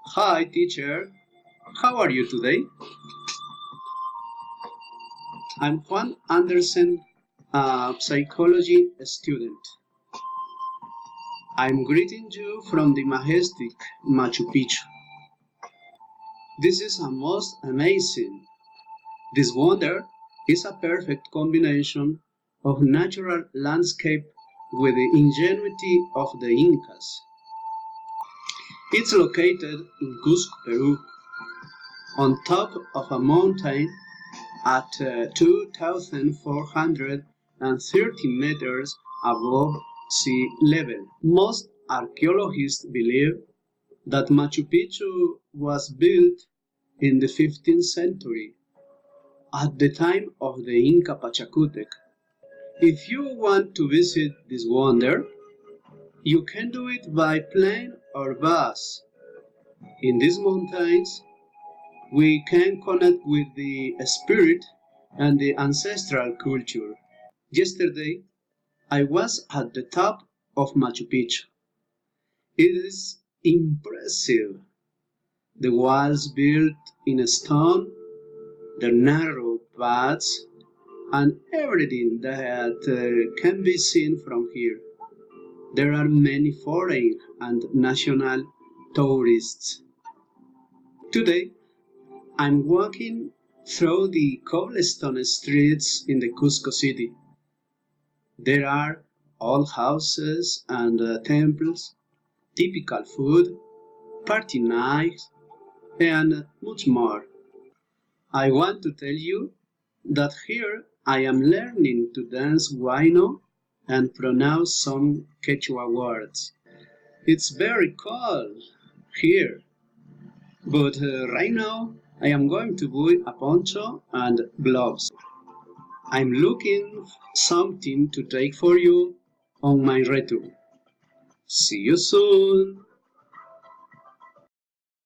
Hi, teacher. How are you today? I'm Juan Anderson, a psychology student. I'm greeting you from the majestic Machu Picchu. This is a most amazing. This wonder is a perfect combination of natural landscape with the ingenuity of the Incas. It's located in Cusco, Peru, on top of a mountain at 2,430 meters above sea level. Most archaeologists believe that Machu Picchu was built in the 15th century, at the time of the Inca Pachacutec. If you want to visit this wonder, you can do it by plane or bus. In these mountains, we can connect with the spirit and the ancestral culture. Yesterday, I was at the top of Machu Picchu. It is impressive. The walls built in stone, the narrow paths, and everything that can be seen from here. There are many foreign and national tourists. Today, I'm walking through the cobblestone streets in the Cusco city. There are old houses and temples, typical food, party nights, and much more. I want to tell you that here I am learning to dance guayno and pronounce some Quechua words. It's very cold here, but right now I am going to buy a poncho and gloves. I'm looking something to take for you on my return. See you soon.